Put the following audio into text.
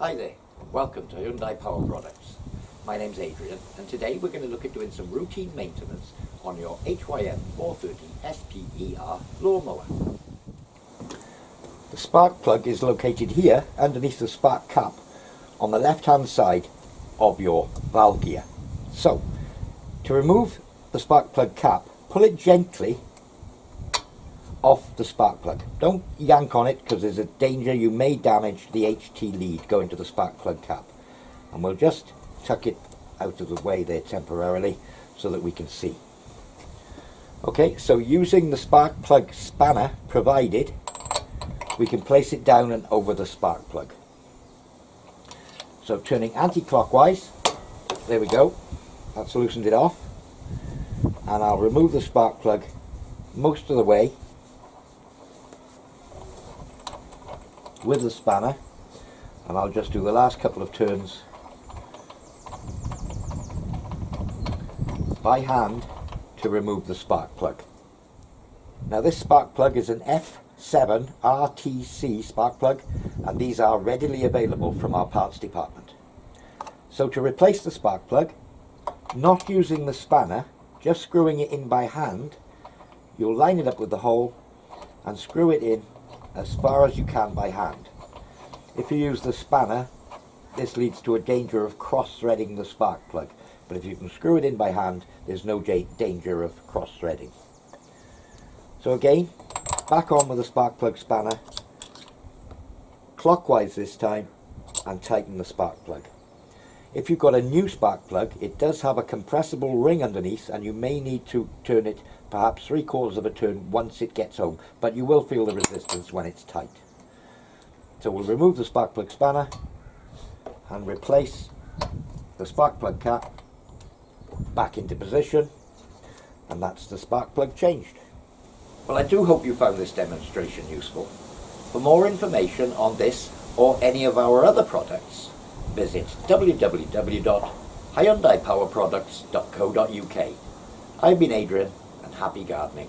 Hi there, welcome to Hyundai Power Products. My name's Adrian and today we're going to look at doing some routine maintenance on your HYM430SPER lawnmower. The spark plug is located here underneath the spark cap on the left hand side of your valve gear. So, to remove the spark plug cap, pull it gently off the spark plug. Don't yank on it because there's a danger you may damage the HT lead going to the spark plug cap. And we'll just tuck it out of the way there temporarily so that we can see. Okay, so using the spark plug spanner provided, we can place it down and over the spark plug. So turning anti-clockwise, there we go, that's loosened it off. And I'll remove the spark plug most of the way with the spanner, and I'll just do the last couple of turns by hand to remove the spark plug. Now this spark plug is an F7 RTC spark plug, and these are readily available from our parts department. So to replace the spark plug, not using the spanner, just screwing it in by hand, you'll line it up with the hole and screw it in as far as you can by hand. If you use the spanner, this leads to a danger of cross-threading the spark plug, but if you can screw it in by hand, there's no danger of cross-threading. So again, back on with the spark plug spanner, clockwise this time, and tighten the spark plug. If you've got a new spark plug, it does have a compressible ring underneath, and you may need to turn it perhaps 3/4 of a turn once it gets home, but you will feel the resistance when it's tight. So we'll remove the spark plug spanner and replace the spark plug cap back into position, and that's the spark plug changed. Well, I do hope you found this demonstration useful. For more information on this or any of our other products, visit www.hyundaipowerproducts.co.uk. I've been Adrian, and happy gardening.